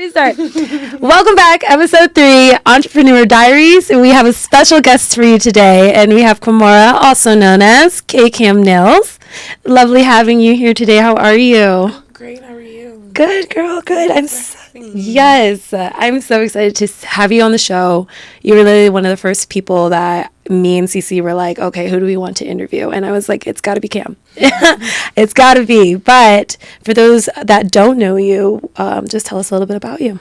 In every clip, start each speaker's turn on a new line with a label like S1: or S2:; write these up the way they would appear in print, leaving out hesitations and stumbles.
S1: Restart. Welcome back, episode 3, Entrepreneur Diaries. And we have a special guest for you today. And we have Kimora, also known as K-Cam Nails. Lovely having you here today. How are you?
S2: I'm great. How are you?
S1: Good, girl. Good. I'm so excited to have you on the show. You were literally one of the first people that me and Cece were like, okay, who do we want to interview? And I was like, it's got to be Cam. It's got to be. But for those that don't know you, just tell us a little bit about you.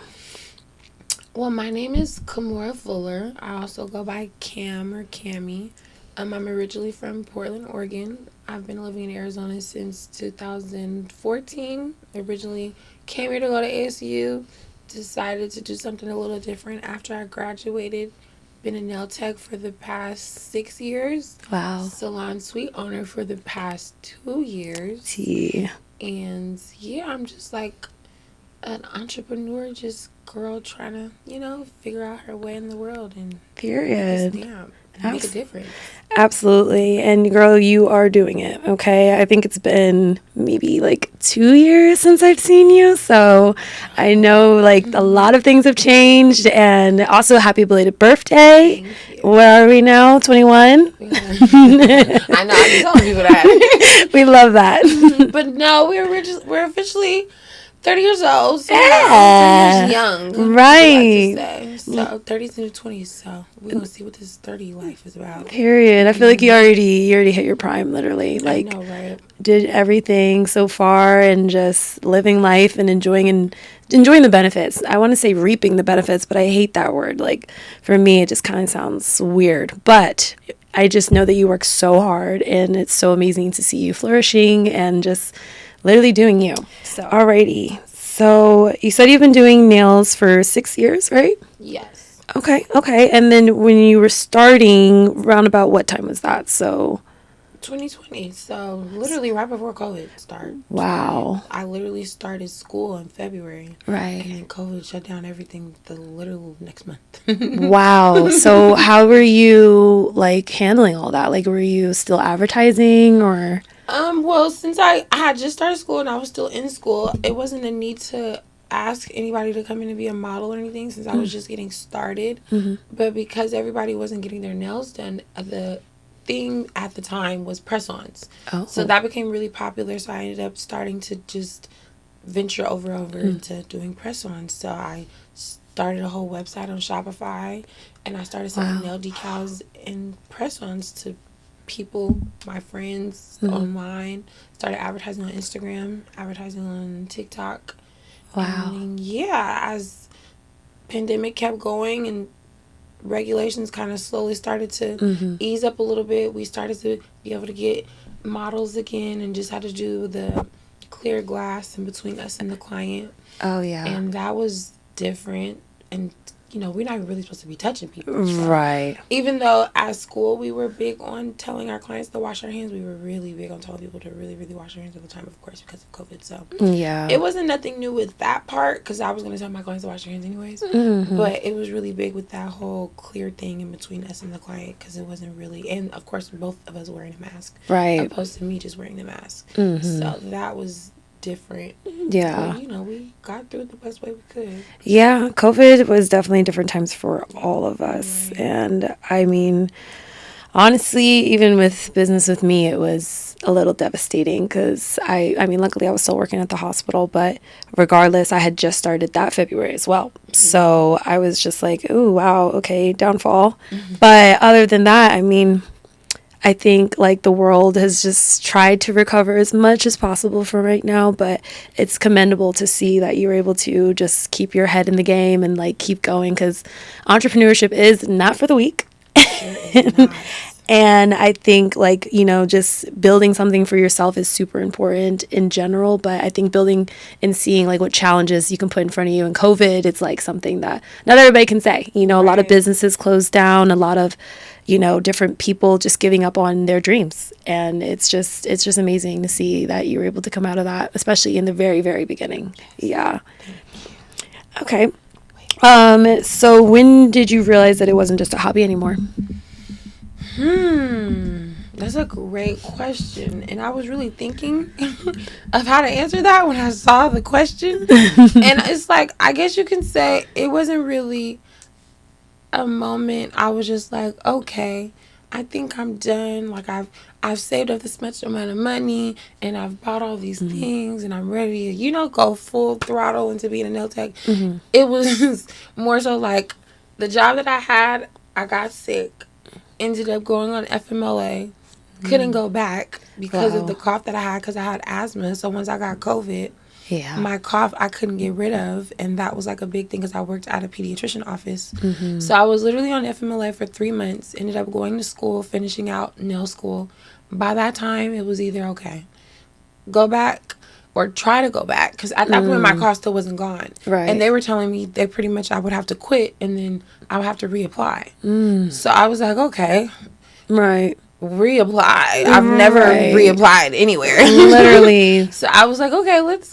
S2: Well, my name is Kimora Fuller. I also go by Cam or Cammy. I'm originally from Portland, Oregon. I've been living in Arizona since 2014. Originally came here to go to ASU. Decided to do something a little different after I graduated. Been a nail tech for the past 6 years.
S1: Wow.
S2: Salon suite owner for the past 2 years.
S1: Gee.
S2: And yeah, I'm just like an entrepreneur, just girl trying to, figure out her way in the world and
S1: Period.
S2: Make a difference.
S1: Absolutely. And girl, you are doing it. Okay. I think it's been maybe like 2 years since I've seen you. So I know like a lot of things have changed. And also happy belated birthday. Where are we now? 21?
S2: I know. I've been telling people that.
S1: We love that.
S2: But no, we're officially 30 years old, so
S1: yeah.
S2: 30 years young.
S1: Right.
S2: Like so 30s into 20s, so we're going to see what this 30 life is about.
S1: Period. I feel like you already hit your prime, literally. Like,
S2: I know, right?
S1: Did everything so far and just living life and enjoying the benefits. I want to say reaping the benefits, but I hate that word. Like, for me, it just kind of sounds weird. But I just know that you work so hard, and it's so amazing to see you flourishing and just literally doing you. So, alrighty. So, you said you've been doing nails for 6 years, right?
S2: Yes.
S1: Okay. And then when you were starting, round about what time was that? So
S2: 2020. So literally right before COVID started.
S1: Wow.
S2: I literally started school in February.
S1: Right.
S2: And then COVID shut down everything the literal next month.
S1: Wow. So how were you like handling all that? Like, were you still advertising or?
S2: Well, since I had just started school and I was still in school, it wasn't a need to ask anybody to come in and be a model or anything since I was just getting started.
S1: Mm-hmm.
S2: But because everybody wasn't getting their nails done, the thing at the time was press-ons.
S1: Oh.
S2: So that became really popular. So I ended up starting to just venture over into doing press-ons. So I started a whole website on Shopify, and I started selling nail decals and press-ons to people, my friends online. Started advertising on Instagram, advertising on TikTok.
S1: Wow.
S2: And as pandemic kept going and regulations kind of slowly started to ease up a little bit, we started to be able to get models again and just had to do the clear glass in between us and the client.
S1: Oh, yeah.
S2: And that was different. And, we're not really supposed to be touching people.
S1: Right.
S2: Even though at school we were big on telling our clients to wash their hands, we were really big on telling people to really, really wash their hands all the time, of course, because of COVID. So
S1: yeah,
S2: it wasn't nothing new with that part because I was going to tell my clients to wash their hands anyways. Mm-hmm. But it was really big with that whole clear thing in between us and the client because it wasn't really, and of course both of us wearing a mask.
S1: Right.
S2: Opposed to me just wearing the mask.
S1: Mm-hmm.
S2: So that was different.
S1: Yeah.
S2: But, we got through it the best way we could.
S1: Yeah, COVID was definitely different times for all of us. Right. And I mean, honestly, even with business with me, it was a little devastating because I mean, luckily I was still working at the hospital, but regardless, I had just started that February as well. Mm-hmm. So I was just like, oh, wow, okay, downfall. Mm-hmm. But other than that, I mean, I think like the world has just tried to recover as much as possible for right now, but it's commendable to see that you're able to just keep your head in the game and like keep going because entrepreneurship is not for the weak. And I think like, just building something for yourself is super important in general. But I think building and seeing like what challenges you can put in front of you in COVID, it's like something that not everybody can say. A lot of businesses closed down, a lot of, different people just giving up on their dreams. And it's just amazing to see that you were able to come out of that, especially in the very, very beginning. Yeah. Okay. So when did you realize that it wasn't just a hobby anymore?
S2: That's a great question. And I was really thinking of how to answer that when I saw the question. And it's like, I guess you can say it wasn't really a moment. I was just like, okay, I think I'm done. Like I've saved up this much amount of money and I've bought all these things and I'm ready to, go full throttle into being a nail tech. It was more so like the job that I had, I got sick, ended up going on FMLA, couldn't go back because of the cough that I had because I had asthma. So once I got COVID, my cough I couldn't get rid of, and that was like a big thing because I worked at a pediatrician office. So I was literally on FMLA for 3 months, ended up going to school, finishing out nail school. By that time, it was either okay, go back or try to go back, because at that point my cough still wasn't gone.
S1: Right.
S2: And they were telling me they pretty much I would have to quit and then I would have to reapply. So I was like, okay.
S1: Right.
S2: Reapply. I've never reapplied anywhere.
S1: Literally.
S2: So I was like, okay, let's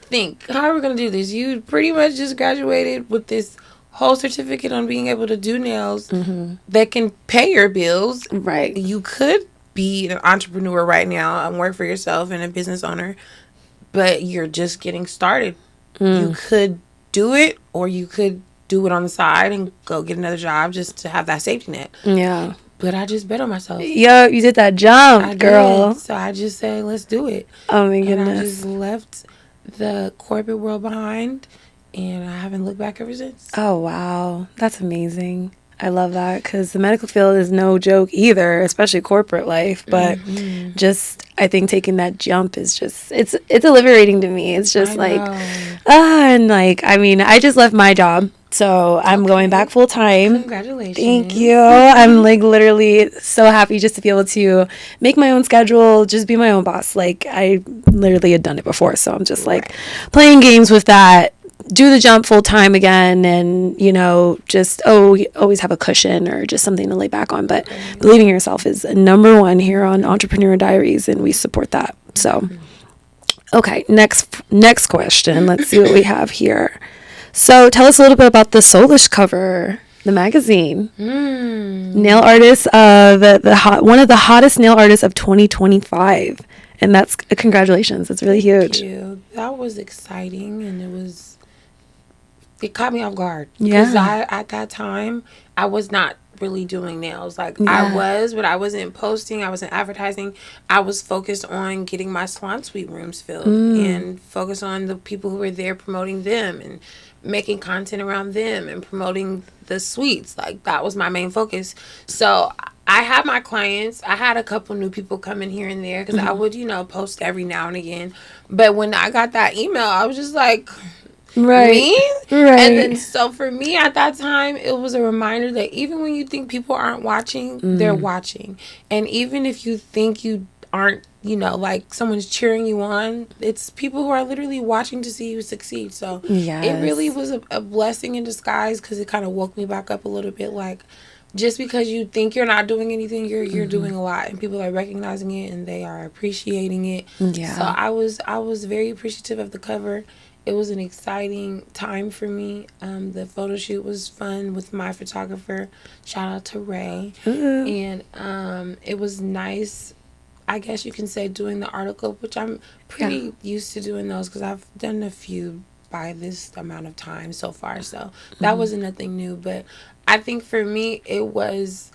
S2: think. How are we gonna do this? You pretty much just graduated with this whole certificate on being able to do nails that can pay your bills.
S1: Right.
S2: You could be an entrepreneur right now and work for yourself and a business owner, but you're just getting started. You could do it, or you could do it on the side and go get another job just to have that safety net.
S1: Yeah.
S2: But I just bet on myself.
S1: Yo, you did that jump, girl.
S2: So I just said, let's do it.
S1: Oh, my goodness.
S2: And I just left the corporate world behind, and I haven't looked back ever since.
S1: Oh, wow. That's amazing. I love that, because the medical field is no joke either, especially corporate life. But just, I think taking that jump is just, it's liberating to me. It's just and like, I mean, I just left my job. So I'm going back full time.
S2: Congratulations.
S1: Thank you. I'm like literally so happy just to be able to make my own schedule, just be my own boss. Like I literally had done it before. So I'm just like playing games with that, do the jump full time again, and, just, always have a cushion or just something to lay back on. But believing in yourself is number one here on Entrepreneur Diaries, and we support that. So, okay, next question. Let's see what we have here. So tell us a little bit about the Soleish cover, the magazine. Nail artist of one of the hottest nail artists of 2025. And that's congratulations. That's really huge.
S2: Thank you. That was exciting, and it caught me off guard.
S1: Yeah.
S2: Because at that time, I was not really doing nails. Like I was, but I wasn't posting. I wasn't advertising. I was focused on getting my salon suite rooms filled and focused on the people who were there, promoting them and making content around them and promoting the suites. Like that was my main focus. So I had my clients. I had a couple new people come in here and there because I would, post every now and again. But when I got that email, I was just like, me? Right. And then so for me at that time, it was a reminder that even when you think people aren't watching, they're watching. And even if you think you aren't, like someone's cheering you on, it's people who are literally watching to see you succeed. So it really was a blessing in disguise, because it kind of woke me back up a little bit. Like, just because you think you're not doing anything, you're doing a lot, and people are recognizing it and they are appreciating it. So I was very appreciative of the cover. It was an exciting time for me. The photo shoot was fun with my photographer. Shout out to Ray. And it was nice, I guess you can say, doing the article, which I'm pretty used to doing those because I've done a few by this amount of time so far. So that wasn't nothing new. But I think for me, it was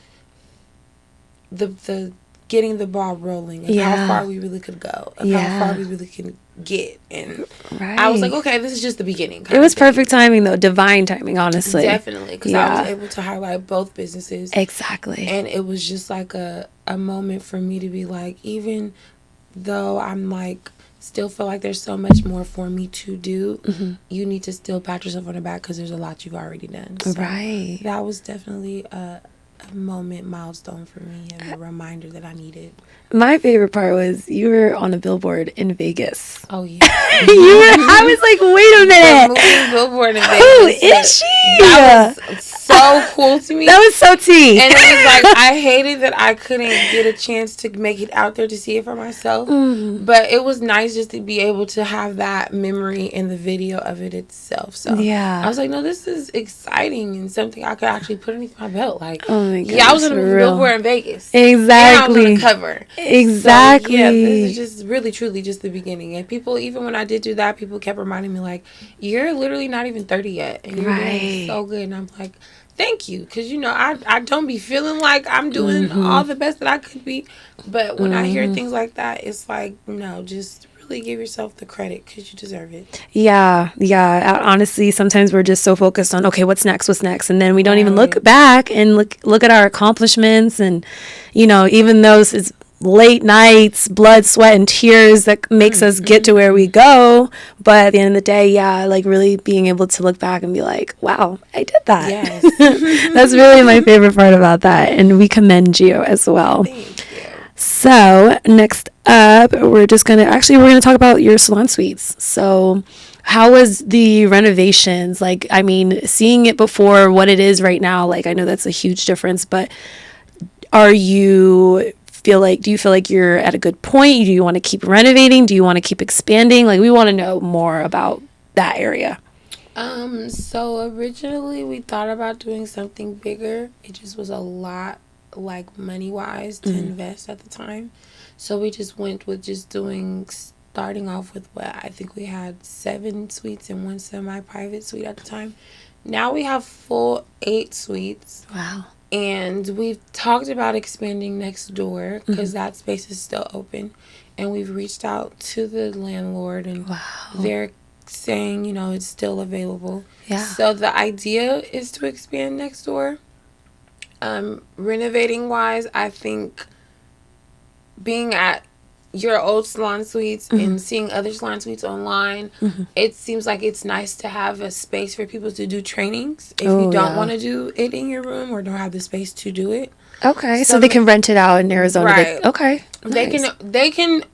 S2: the getting the ball rolling and how far we really could go, and how far we really can get. And I was like, okay, this is just the beginning.
S1: It was perfect timing, though. Divine timing, honestly.
S2: Definitely, because I was able to highlight both businesses.
S1: Exactly.
S2: And it was just like a moment for me to be like, even though I'm like still feel like there's so much more for me to do, you need to still pat yourself on the back because there's a lot you've already done. So that was definitely a milestone for me, and a reminder that I needed.
S1: My favorite part was you were on a billboard in Vegas.
S2: Oh yeah.
S1: I was like, wait a minute.
S2: The movie Billboard in Vegas.
S1: Who is she?
S2: That was so cool to me.
S1: That was so tea.
S2: And it was like, I hated that I couldn't get a chance to make it out there to see it for myself. But it was nice just to be able to have that memory in the video of it itself. So I was like, no, this is exciting and something I could actually put underneath my belt. Like,
S1: oh my
S2: Yeah, I was
S1: gosh,
S2: on the
S1: for real.
S2: billboard in Vegas.
S1: Exactly.
S2: And I was on the cover.
S1: Exactly.
S2: So, yeah, this is just really, truly just the beginning. And people, even when I did do that, people kept reminding me, like, you're literally not even 30 yet. And you're doing so good. And I'm like, thank you. Because, you know, I don't be feeling like I'm doing all the best that I could be. But when I hear things like that, it's like, no, just really give yourself the credit because you deserve it.
S1: Yeah, yeah. Honestly, sometimes we're just so focused on, okay, what's next, and then we don't even look
S2: Right.
S1: back and look at our accomplishments, and even those it's late nights, blood, sweat, and tears that makes us get to where we go. But at the end of the day, yeah, like really being able to look back and be like, wow, I did that.
S2: Yes.
S1: That's really my favorite part about that, and we commend you as well.
S2: Thank you.
S1: So next up, we're gonna talk about your salon suites. So how was the renovations? Like, I mean, seeing it before what it is right now, like I know that's a huge difference, but do you feel like you're at a good point? Do you want to keep renovating? Do you want to keep expanding? Like, we want to know more about that area.
S2: So originally we thought about doing something bigger. It just was a lot, like money wise, to invest at the time. So we just went with starting off with what I think we had 7 suites and 1 semi-private suite at the time. Now we have full 8 suites.
S1: Wow.
S2: And we've talked about expanding next door because that space is still open. And we've reached out to the landlord and they're saying, it's still available.
S1: Yeah.
S2: So the idea is to expand next door. Renovating wise, I think being at your old salon suites and seeing other salon suites online, it seems like it's nice to have a space for people to do trainings if you don't want to do it in your room or don't have the space to do it.
S1: Okay, so they can rent it out in Arizona.
S2: Right.
S1: Okay.
S2: They can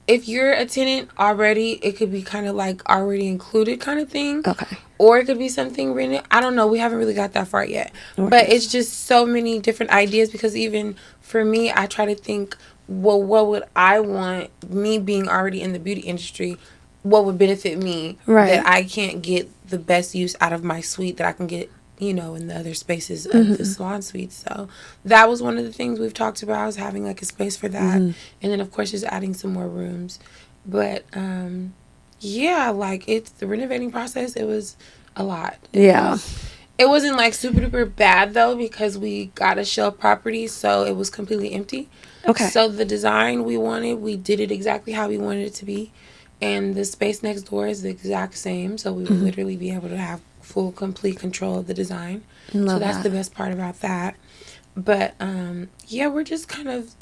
S2: if you're a tenant already, it could be kind of like already included kind of thing.
S1: Okay.
S2: Or it could be something rented. I don't know. We haven't really got that far yet. Okay. But it's just so many different ideas because even for me, I try to think, well, what would I want, me being already in the beauty industry, what would benefit me that I can't get the best use out of my suite that I can get, in the other spaces of the salon suite. So that was one of the things we've talked about, is having like a space for that. And then of course just adding some more rooms. But yeah, like the renovating process, it was a lot. It wasn't like super duper bad though because we got a shell property, so it was completely empty.
S1: Okay.
S2: So the design we wanted, we did it exactly how we wanted it to be. And the space next door is the exact same, so we would literally be able to have full, complete control of the design. So that's the best part about that. But, yeah, we're just kind of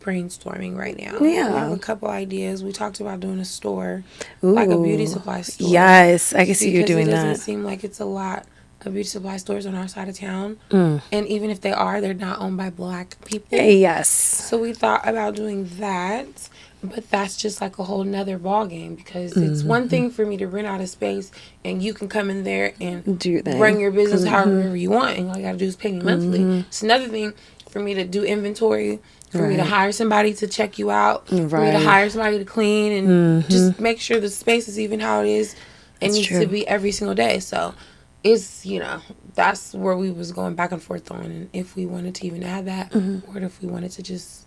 S2: brainstorming right now.
S1: Yeah.
S2: We have a couple ideas. We talked about doing a store, like a beauty supply store.
S1: Yes, I can see you doing that.
S2: Because it doesn't seem like it's a lot of beauty supply stores on our side of town. And even if they are, they're not owned by Black people.
S1: Yes.
S2: So we thought about doing that. But that's just like a whole nother ball game because it's one thing for me to rent out a space and you can come in there and run your business however you want and all you got to do is pay me monthly. It's another thing for me to do inventory, for me to hire somebody to check you out, for me to hire somebody to clean and just make sure the space is even how it is. It needs to be every single day. So it's, that's where we was going back and forth on, and if we wanted to even add that or if we wanted to just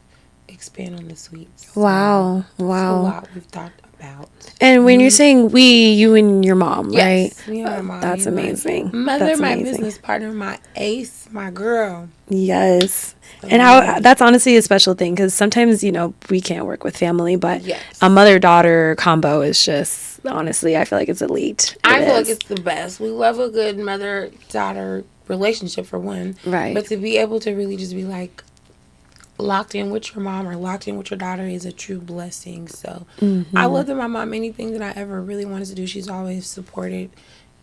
S2: expand on the suites.
S1: Wow.
S2: It's a lot we've thought about.
S1: And when you're saying you and your mom, right?
S2: Yes, me and my mom.
S1: That's amazing.
S2: Mother, my business partner, my ace, my girl.
S1: Yes. And that's honestly a special thing because sometimes, we can't work with family, but a mother-daughter combo is just, honestly, I feel like it's elite.
S2: I feel like it's the best. We love a good mother-daughter relationship for one.
S1: Right.
S2: But to be able to really just be like, locked in with your mom or locked in with your daughter is a true blessing. So I love that my mom, anything that I ever really wanted to do, she's always supported,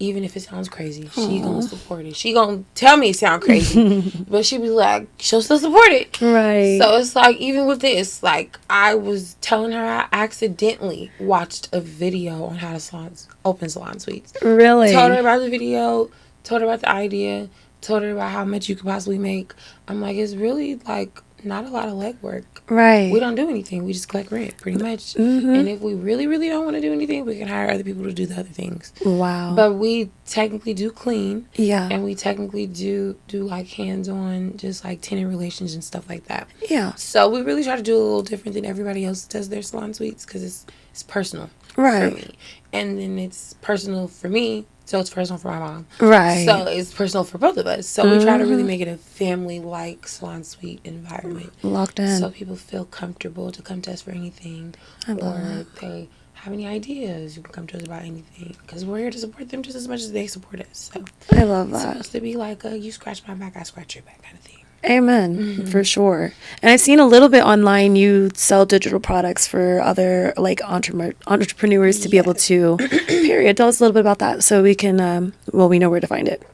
S2: even if it sounds crazy. She gonna support it. She gonna tell me it sound crazy, but she be like, she'll still support it.
S1: Right.
S2: So it's like, even with this, like I was telling her I accidentally watched a video on how to open salon suites.
S1: Really?
S2: Told her about the video, told her about the idea, told her about how much you could possibly make. I'm like, it's really like not a lot of legwork.
S1: Right.
S2: We don't do anything. We just collect rent, pretty much.
S1: Mm-hmm.
S2: And if we really, really don't want to do anything, we can hire other people to do the other things.
S1: Wow.
S2: But we technically do clean.
S1: Yeah.
S2: And we technically do like hands-on, just like tenant relations and stuff like that.
S1: Yeah.
S2: So we really try to do a little different than everybody else does their salon suites, because it's personal
S1: Right.
S2: for me. And then it's personal for me, so it's personal for my mom.
S1: Right.
S2: So it's personal for both of us. So we try to really make it a family-like salon suite environment.
S1: Locked in.
S2: So people feel comfortable to come to us for anything. Or they have any ideas, you can come to us about anything. Because we're here to support them just as much as they support us. So
S1: I love
S2: it's
S1: that.
S2: supposed to be like a you scratch my back, I scratch your back kind of thing.
S1: Amen. For sure. And I've seen a little bit online, you sell digital products for other like entrepreneurs to be able to, period. Tell us a little bit about that so we can, we know where to find it.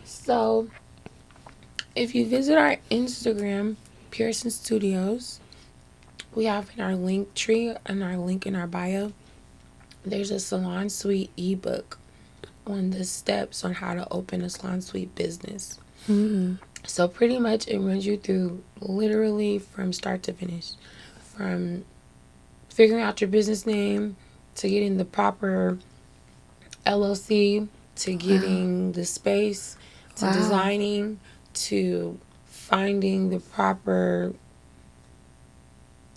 S2: So if you visit our Instagram, Pearson Studios, we have in our link tree and our link in our bio, there's a salon suite ebook on the steps on how to open a salon suite business.
S1: Mm-hmm.
S2: So pretty much it runs you through literally from start to finish, from figuring out your business name to getting the proper LLC, to getting the space, to designing, to finding the proper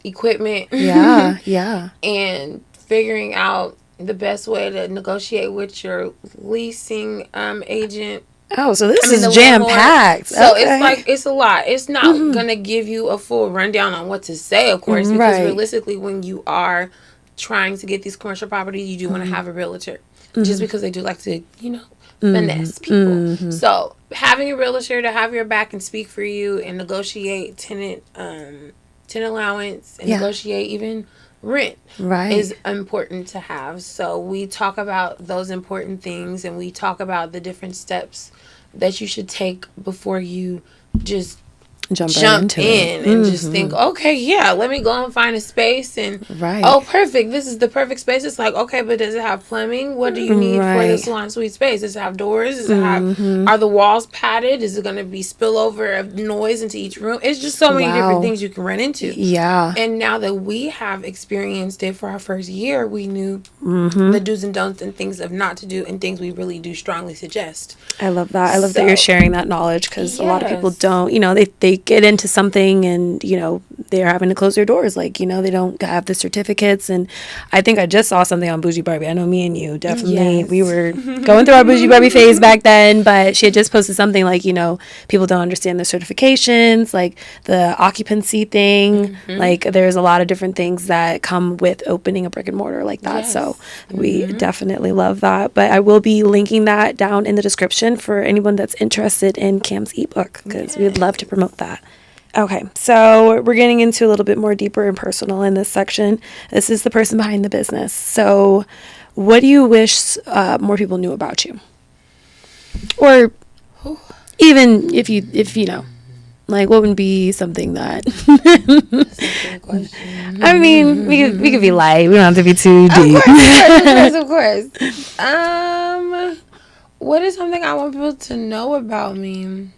S2: equipment.
S1: Yeah, yeah.
S2: And figuring out the best way to negotiate with your leasing agent.
S1: Oh, so this is jam-packed.
S2: So it's like, it's a lot. It's not going to give you a full rundown on what to say, of course, because realistically, when you are trying to get these commercial properties, you do want to have a realtor, just because they do like to, finesse people. So having a realtor to have your back and speak for you and negotiate tenant allowance and negotiate even rent is important to have. So we talk about those important things, and we talk about the different steps that you should take before you just jump in and just think, okay, yeah, let me go and find a space and oh, perfect, this is the perfect space. It's like, okay, but does it have plumbing? What do you need for the salon suite space? Does it have doors? Does it have, are the walls padded? Is it going to be spillover of noise into each room? It's just so many different things you can run into.
S1: Yeah.
S2: And now that we have experienced it for our first year, we knew the do's and don'ts and things of not to do and things we really do strongly suggest.
S1: I love that. I love that you're sharing that knowledge, because a lot of people don't, they get into something and, they're having to close their doors. Like, they don't have the certificates. And I think I just saw something on Bougie Barbie. I know me and you definitely, we were going through our Bougie Barbie phase back then, but she had just posted something like, people don't understand the certifications, like the occupancy thing. Like there's a lot of different things that come with opening a brick and mortar like that. So we definitely love that. But I will be linking that down in the description for anyone that's interested in Cam's ebook, because we would love to promote that. Okay, so we're getting into a little bit more deeper and personal in this section. This is the person behind the business. So what do you wish more people knew about you? Or even if you know, like, what would be something that...
S2: That's a good question.
S1: I mean, we could be light. We don't have to be too deep.
S2: Of course. What is something I want people to know about me?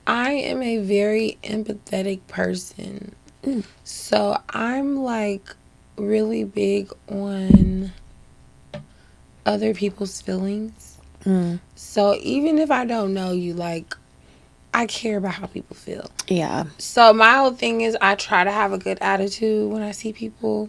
S2: I am a very empathetic person. So I'm like really big on other people's feelings. So even if I don't know you, like, I care about how people feel. Yeah. So my whole thing is I try to have a good attitude when I see people.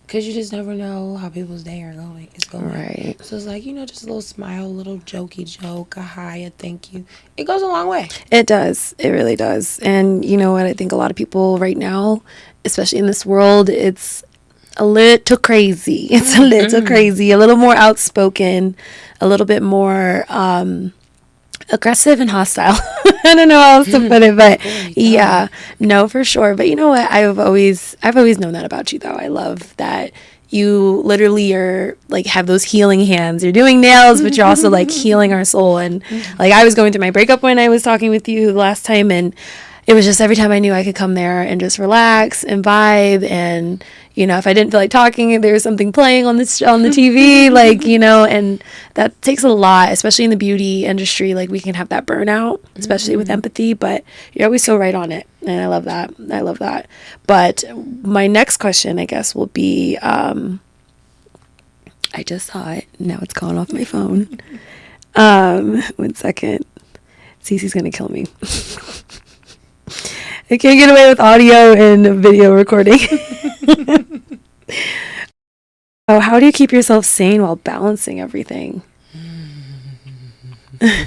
S2: Because you just never know how people's day is going. Right. So it's like, just a little smile, a little jokey joke, a hi, a thank you. It goes a long way.
S1: It does. It really does. And you know what? I think a lot of people right now, especially in this world, it's a little crazy. It's a little crazy, a little more outspoken, a little bit more aggressive and hostile. I don't know how else to put it, but yeah, no, for sure. But you know what? I've always known that about you, though. I love that you literally are like have those healing hands. You're doing nails, but you're also like healing our soul. And like I was going through my breakup when I was talking with you last time, and it was just every time I knew I could come there and just relax and vibe and if I didn't feel like talking, there was something playing on the TV, like, and that takes a lot, especially in the beauty industry. Like, we can have that burnout, especially with empathy, but you're always so right on it. And I love that. I love that. But my next question, I guess, will be, I just saw it. Now it's gone off my phone. 1 second. Cece's going to kill me. I can't get away with audio and video recording. Oh, how do you keep yourself sane while balancing everything?
S2: It's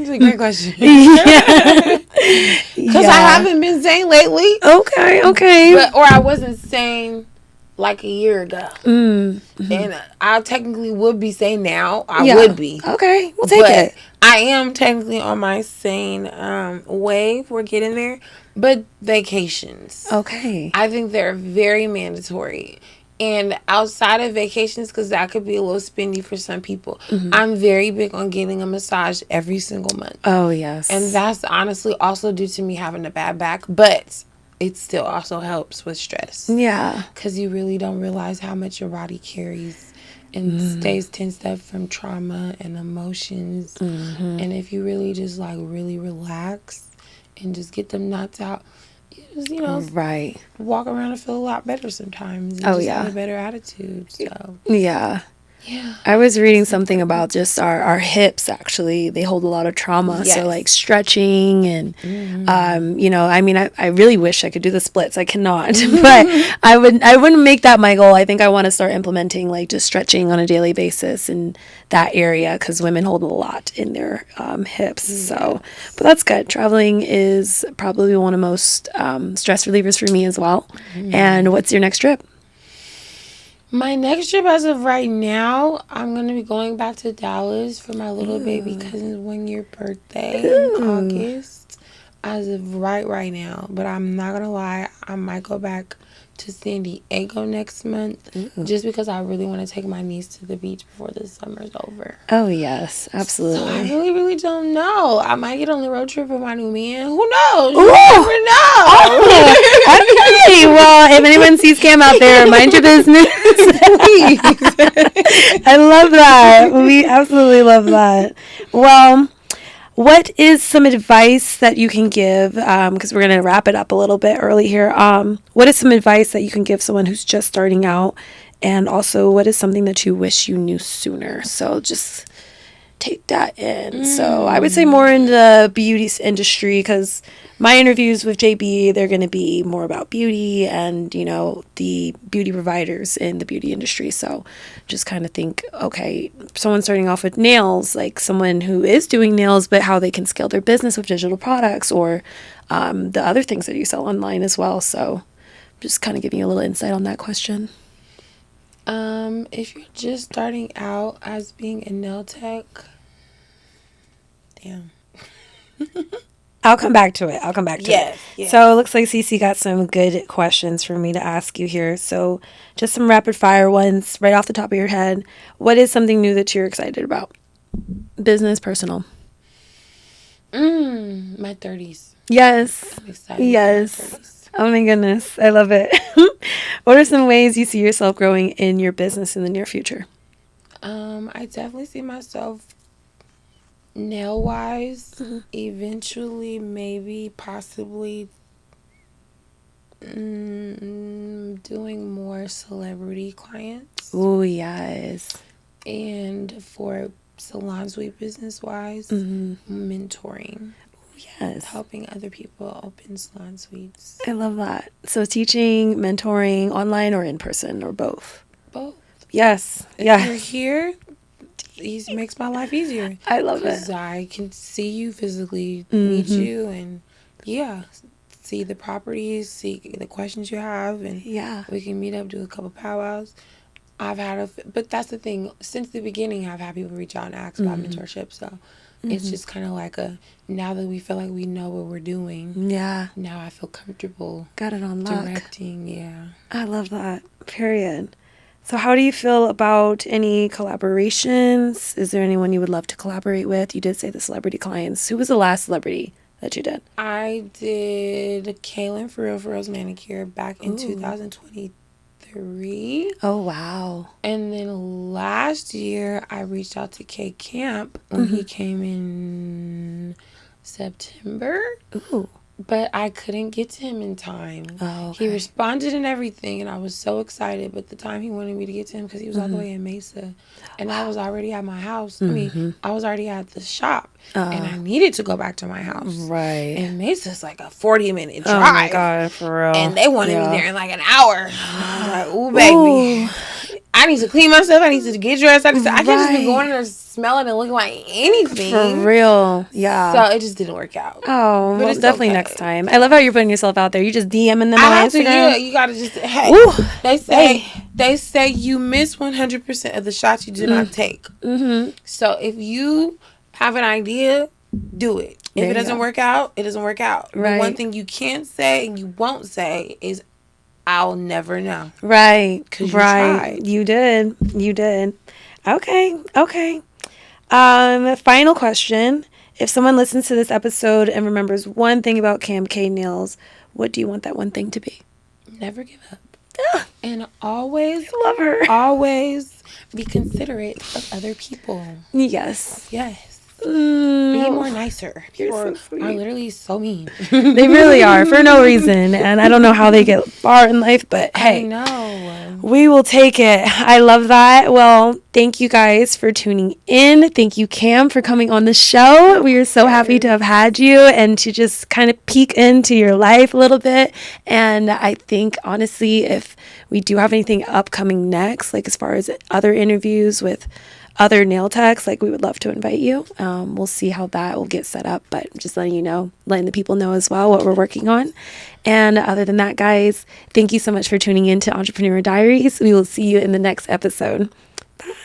S2: a great question.
S1: Yeah.
S2: Because I haven't been sane lately.
S1: Okay.
S2: Or I wasn't sane like a year ago.
S1: Mm-hmm.
S2: And I technically would be sane now. I would be.
S1: Okay, we'll take it.
S2: I am technically on my sane wave. We're getting there. But vacations.
S1: Okay.
S2: I think they're very mandatory. And outside of vacations, because that could be a little spendy for some people, I'm very big on getting a massage every single month.
S1: Oh, yes.
S2: And that's honestly also due to me having a bad back. But it still also helps with stress.
S1: Yeah.
S2: Because you really don't realize how much your body carries and stays tensed up from trauma and emotions. And if you really just really relax and just get them knots out, you just,
S1: right.
S2: walk around and feel a lot better sometimes. And have a better attitude. So
S1: yeah.
S2: Yeah.
S1: I was reading something about just our hips, actually. They hold a lot of trauma.
S2: Yes.
S1: So, like, stretching and, I really wish I could do the splits. I cannot. But I wouldn't make that my goal. I think I want to start implementing, like, just stretching on a daily basis in that area because women hold a lot in their hips.
S2: Yes.
S1: So, but that's good. Traveling is probably one of the most stress relievers for me as well. And what's your next trip?
S2: My next trip, as of right now, I'm going to be going back to Dallas for my little baby cousin's 1-year birthday in August. As of right now. But I'm not going to lie, I might go back to San Diego next month just because I really want to take my niece to the beach before the summer's over.
S1: Oh, yes. Absolutely.
S2: So I really, really don't know. I might get on the road trip with my new man. Who knows? You never know.
S1: Okay. Well, if anyone sees Cam out there, mind your business. Please. I love that. We absolutely love that. Well, what is some advice that you can give, because we're going to wrap it up a little bit early here. What is some advice that you can give someone who's just starting out? And also, what is something that you wish you knew sooner? So just take that in. So I would say more in the beauty industry because my interviews with JB, they're going to be more about beauty and, the beauty providers in the beauty industry. So just kind of think, okay, someone starting off with nails, like someone who is doing nails, but how they can scale their business with digital products or the other things that you sell online as well. So just kind of giving you a little insight on that question.
S2: If you're just starting out as being a nail tech, damn.
S1: I'll come back to it.
S2: Yes.
S1: So it looks like Cece got some good questions for me to ask you here. So just some rapid fire ones right off the top of your head. What is something new that you're excited about? Business, personal.
S2: My 30s.
S1: Yes.
S2: I'm excited.
S1: Yes. Oh my goodness. I love it. What are some ways you see yourself growing in your business in the near future?
S2: I definitely see myself nail wise, eventually, maybe, possibly doing more celebrity clients.
S1: Oh, yes.
S2: And for salon suite business wise, mentoring.
S1: Yes.
S2: Helping other people open salon suites.
S1: I love that. So teaching, mentoring, online or in person or both?
S2: Both.
S1: Yes.
S2: If you're here, it makes my life easier.
S1: I love it.
S2: Because I can see you physically, meet you, and see the properties, see the questions you have, and we can meet up, do a couple powwows. But that's the thing. Since the beginning, I've had people reach out and ask about mentorship. So it's just kind of like now that we feel like we know what we're doing. Yeah. Now I feel comfortable.
S1: Got it on lock.
S2: Directing. Yeah.
S1: I love that. Period. So how do you feel about any collaborations? Is there anyone you would love to collaborate with? You did say the celebrity clients. Who was the last celebrity that you did?
S2: I did Kaylin for Real's manicure back in
S1: Ooh.
S2: 2023.
S1: Oh, wow.
S2: And then last year, I reached out to K Camp when he came in September.
S1: Ooh.
S2: But I couldn't get to him in time.
S1: Oh, okay.
S2: He responded and everything, and I was so excited. But the time he wanted me to get to him, because he was all the way in Mesa, and I was already at my house. I mean, I was already at the shop, and I needed to go back to my house.
S1: Right.
S2: And Mesa's like a 40-minute drive.
S1: Oh, my God, for real.
S2: And they wanted me there in like an hour. And I was like, ooh, baby. Ooh. I need to clean myself. I need to get dressed. I can't just be going in there smelling and looking like anything.
S1: For real. Yeah.
S2: So it just didn't work out.
S1: Oh, but well, it's definitely okay. Next time. I love how you're putting yourself out there. You just DMing them on Instagram.
S2: You gotta just, hey. They say you miss 100% of the shots you do not take. Mm-hmm. So if you have an idea, do it. If it doesn't work out, it doesn't work out. Right. The one thing you can't say and you won't say is, I'll never know.
S1: Right. Because you tried. You did. Okay. Final question. If someone listens to this episode and remembers one thing about Cam K Nails, what do you want that one thing to be?
S2: Never give up. And always,
S1: I love her.
S2: Always be considerate of other people.
S1: Yes.
S2: Be more nicer. People
S1: so sweet.
S2: Are literally so mean.
S1: They really are, for no reason. And I don't know how they get far in life, but hey.
S2: I know.
S1: We will take it. I love that. Well, thank you guys for tuning in. Thank you, Cam, for coming on the show. We are so happy to have had you and to just kind of peek into your life a little bit. And I think, honestly, if we do have anything upcoming next, like as far as other interviews with other nail techs, like we would love to invite you. We'll see how that will get set up, but just letting you know, letting the people know as well what we're working on. And other than that, guys, thank you so much for tuning in to Entrepreneur Diaries. We will see you in the next episode. Bye.